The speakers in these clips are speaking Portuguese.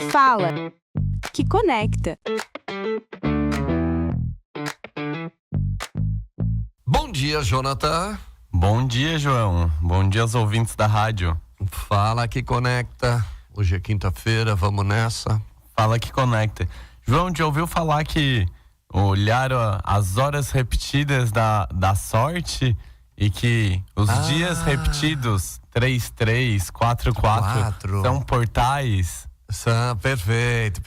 Fala, que conecta. Bom dia, Jonathan. Bom dia, João. Bom dia aos ouvintes da rádio. Fala que conecta. Hoje é quinta-feira, vamos nessa. Fala que conecta. João, já ouviu falar que olharam as horas repetidas da sorte e que os dias repetidos 33, 44 são portais? Perfeito.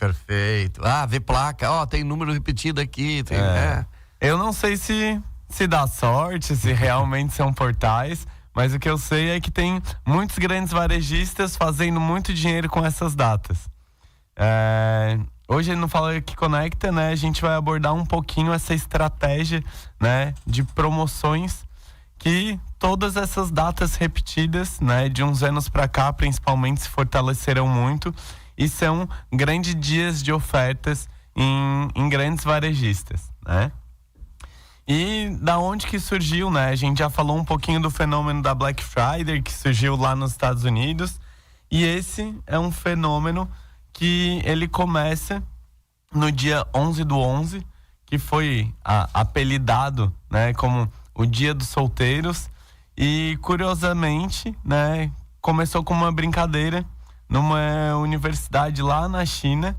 Vê placa. Tem número repetido aqui. Eu não sei se dá sorte, se realmente são portais, mas o que eu sei é que tem muitos grandes varejistas fazendo muito dinheiro com essas datas. Hoje no Fala que Conecta, né, a gente vai abordar um pouquinho essa estratégia, né, de promoções que todas essas datas repetidas, né, de uns anos para cá, principalmente, se fortaleceram muito e são grandes dias de ofertas em grandes varejistas, né? E da onde que surgiu, né? A gente já falou um pouquinho do fenômeno da Black Friday, que surgiu lá nos Estados Unidos. E esse é um fenômeno que ele começa no dia 11/11, que foi apelidado, né, como o Dia dos Solteiros. E, curiosamente, né, começou com uma brincadeira numa universidade lá na China,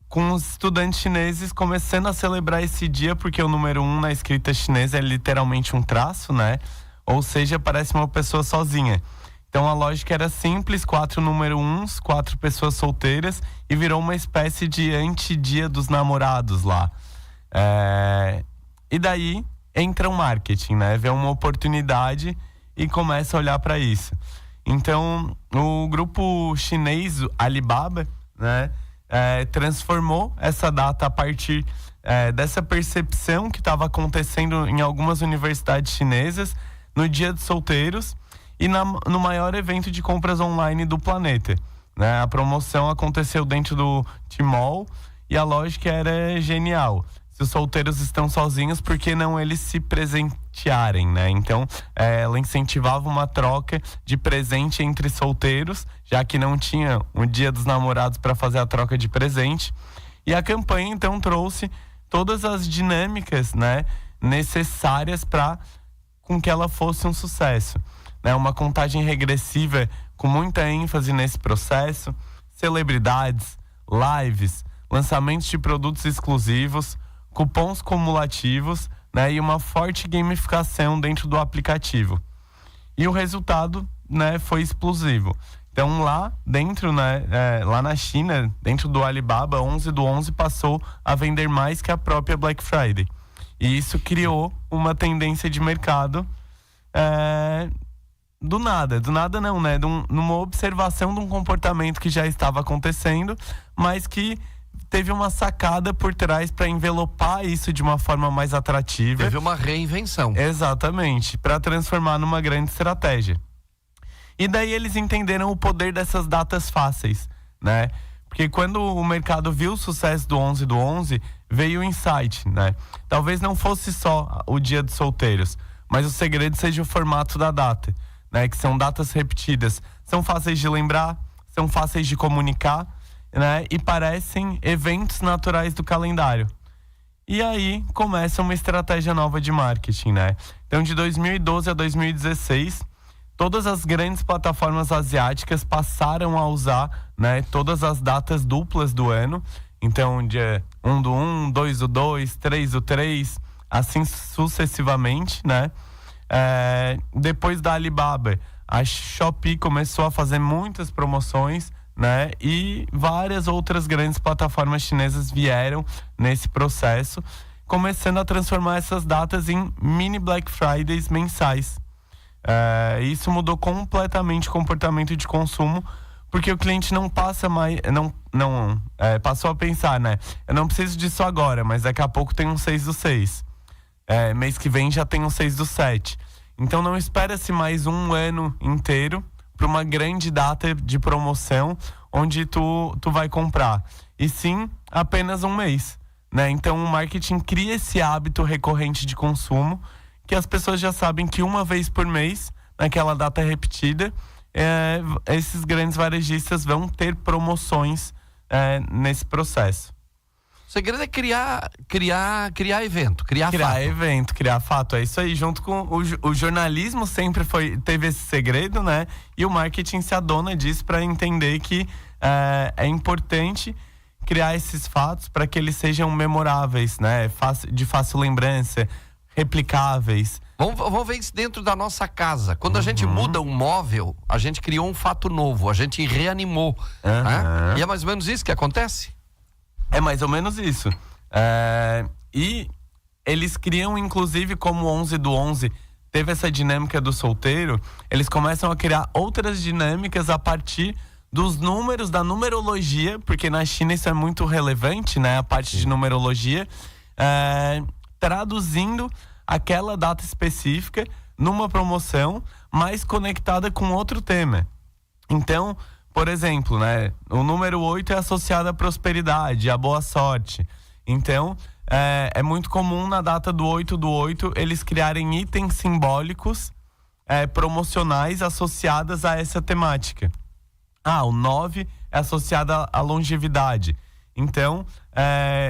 com os estudantes chineses começando a celebrar esse dia, porque o número 1 na escrita chinesa é literalmente um traço, né? Ou seja, parece uma pessoa sozinha. Então a lógica era simples, 4 número 1s, 4 pessoas solteiras, e virou uma espécie de anti-dia dos namorados lá. E daí entra o marketing, né? Vê uma oportunidade e começa a olhar para isso. Então o grupo chinês Alibaba, né, transformou essa data a partir dessa percepção que estava acontecendo em algumas universidades chinesas no Dia dos Solteiros e no maior evento de compras online do planeta, né? A promoção aconteceu dentro do Tmall e a lógica era genial. Se os solteiros estão sozinhos, por que não eles se presentearem, né? Então, ela incentivava uma troca de presente entre solteiros, já que não tinha o Dia dos Namorados para fazer a troca de presente. E a campanha, então, trouxe todas as dinâmicas, né, necessárias para com que ela fosse um sucesso, né? Uma contagem regressiva com muita ênfase nesse processo, celebridades, lives, lançamentos de produtos exclusivos, cupons cumulativos, né, e uma forte gamificação dentro do aplicativo. E o resultado, né, foi explosivo. Então lá dentro, né, lá na China, dentro do Alibaba, 11/11 passou a vender mais que a própria Black Friday. E isso criou uma tendência de mercado do nada não, né, numa observação de um comportamento que já estava acontecendo, mas que teve uma sacada por trás para envelopar isso de uma forma mais atrativa. Teve uma reinvenção. Exatamente, para transformar numa grande estratégia. E daí eles entenderam o poder dessas datas fáceis, né? Porque quando o mercado viu o sucesso do 11/11, veio o insight, né? Talvez não fosse só o Dia dos Solteiros, mas o segredo seja o formato da data, né? Que são datas repetidas. São fáceis de lembrar, são fáceis de comunicar, né, e parecem eventos naturais do calendário. E aí começa uma estratégia nova de marketing, né? Então, de 2012 a 2016, todas as grandes plataformas asiáticas passaram a usar, né, todas as datas duplas do ano. Então, dia 1/1, 2/2, 3/3, assim sucessivamente, né? Depois da Alibaba, a Shopee começou a fazer muitas promoções, né? E várias outras grandes plataformas chinesas vieram nesse processo, começando a transformar essas datas em mini Black Fridays mensais. Isso mudou completamente o comportamento de consumo, porque o cliente não passa mais, passou a pensar, né? Eu não preciso disso agora, mas daqui a pouco tem um 6/6. Mês que vem já tem um 6/7. Então não espera-se mais um ano inteiro para uma grande data de promoção onde tu vai comprar, e sim apenas um mês, né? Então o marketing cria esse hábito recorrente de consumo, que as pessoas já sabem que uma vez por mês, naquela data repetida, esses grandes varejistas vão ter promoções nesse processo. O segredo é criar evento, criar fato. É isso aí, junto com o jornalismo sempre teve esse segredo, né? E o marketing se adona disso para entender que é importante criar esses fatos para que eles sejam memoráveis, né? De fácil lembrança, replicáveis. Vamos ver isso dentro da nossa casa. Quando a gente muda um móvel, a gente criou um fato novo, a gente reanimou. Né? E é mais ou menos isso que acontece? É mais ou menos isso. E eles criam, inclusive, como o 11/11 teve essa dinâmica do solteiro, eles começam a criar outras dinâmicas a partir dos números, da numerologia, porque na China isso é muito relevante, né? A parte de numerologia, traduzindo aquela data específica numa promoção mais conectada com outro tema. Então, por exemplo, né, o número 8 é associado à prosperidade, à boa sorte. Então, é muito comum na data do 8/8 eles criarem itens simbólicos promocionais associadas a essa temática. O 9 é associado à longevidade. Então,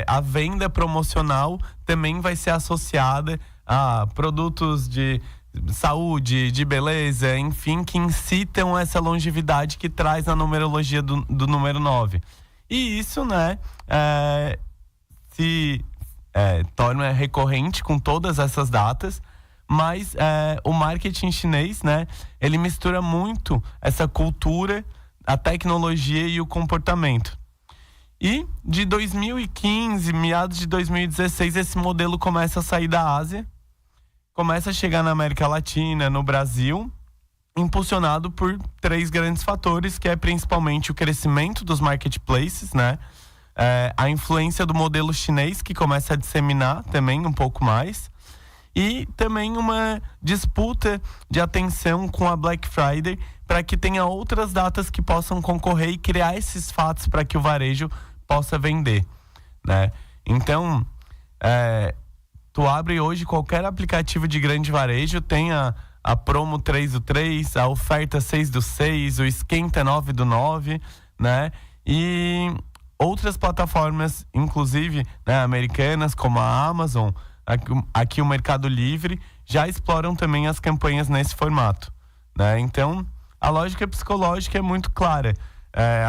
a venda promocional também vai ser associada a produtos de saúde, de beleza, enfim, que incitam essa longevidade que traz na numerologia do número 9. E isso, né, se torna recorrente com todas essas datas, mas o marketing chinês, né, ele mistura muito essa cultura, a tecnologia e o comportamento. E de 2015, meados de 2016, esse modelo começa a sair da Ásia, começa a chegar na América Latina, no Brasil, impulsionado por 3 grandes fatores, que é principalmente o crescimento dos marketplaces, né? A influência do modelo chinês, que começa a disseminar também um pouco mais, e também uma disputa de atenção com a Black Friday, para que tenha outras datas que possam concorrer e criar esses fatos para que o varejo possa vender, né? Então, tu abre hoje qualquer aplicativo de grande varejo, tem a promo 3/3, a oferta 6/6, o esquenta 9/9, né? E outras plataformas, inclusive, né, americanas, como a Amazon, aqui o Mercado Livre, já exploram também as campanhas nesse formato, né? Então, a lógica psicológica é muito clara.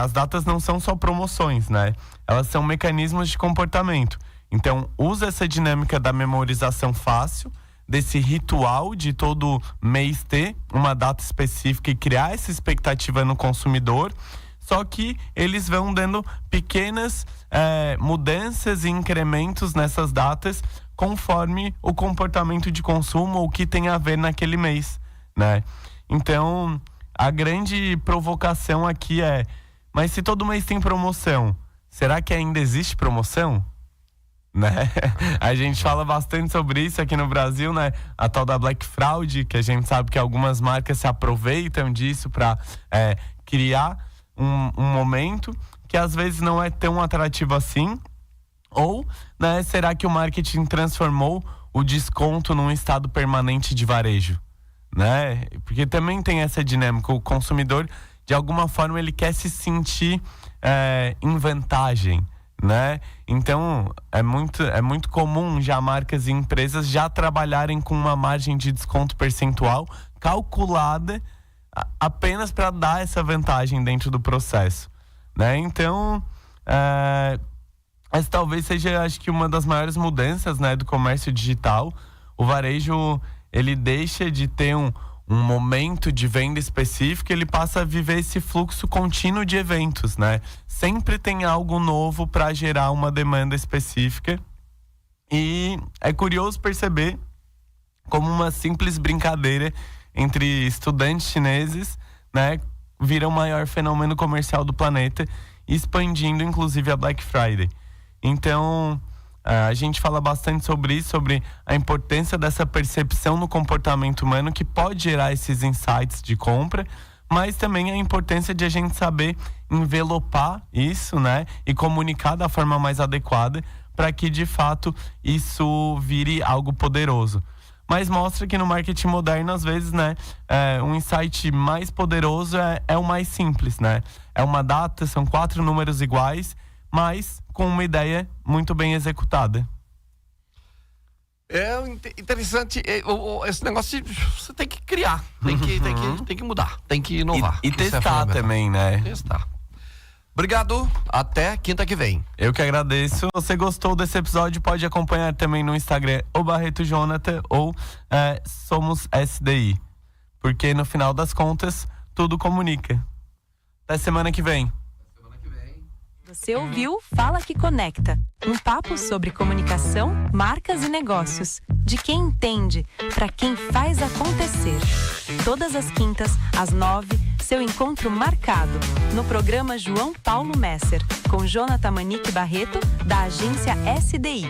As datas não são só promoções, né? Elas são mecanismos de comportamento. Então, usa essa dinâmica da memorização fácil, desse ritual de todo mês ter uma data específica e criar essa expectativa no consumidor, só que eles vão dando pequenas mudanças e incrementos nessas datas conforme o comportamento de consumo ou o que tem a ver naquele mês, né? Então, a grande provocação aqui mas se todo mês tem promoção, será que ainda existe promoção? Né? A gente fala bastante sobre isso aqui no Brasil, né? A tal da Black Fraud, que a gente sabe que algumas marcas se aproveitam disso para criar um momento que às vezes não é tão atrativo assim. Ou, né, será que o marketing transformou o desconto num estado permanente de varejo, né? Porque também tem essa dinâmica, o consumidor, de alguma forma, ele quer se sentir em vantagem, né? Então, é muito comum já marcas e empresas já trabalharem com uma margem de desconto percentual calculada apenas para dar essa vantagem dentro do processo, né? Então, essa talvez seja, acho que, uma das maiores mudanças, né, do comércio digital. O varejo, ele deixa de ter um momento de venda específico, ele passa a viver esse fluxo contínuo de eventos, né? Sempre tem algo novo para gerar uma demanda específica. E é curioso perceber como uma simples brincadeira entre estudantes chineses, né, vira o maior fenômeno comercial do planeta, expandindo inclusive a Black Friday. Então, a gente fala bastante sobre isso, sobre a importância dessa percepção no comportamento humano que pode gerar esses insights de compra, mas também a importância de a gente saber envelopar isso, né, e comunicar da forma mais adequada para que, de fato, isso vire algo poderoso. mas mostra que no marketing moderno, às vezes, né, um insight mais poderoso é o mais simples, né? É uma data, são 4 números iguais, mas com uma ideia muito bem executada. É interessante, esse negócio você tem que criar, tem que mudar, tem que inovar. E testar também, né? Testar. Obrigado, até quinta que vem. Eu que agradeço. Se você gostou desse episódio, pode acompanhar também no Instagram o Barreto Jonathan ou Somos SDI. Porque no final das contas, tudo comunica. Até semana que vem. Você ouviu Fala que Conecta, um papo sobre comunicação, marcas e negócios, de quem entende, para quem faz acontecer. Todas as quintas, às 9, seu encontro marcado, no programa João Paulo Messer, com Jonathan Manique Barreto, da agência SDI.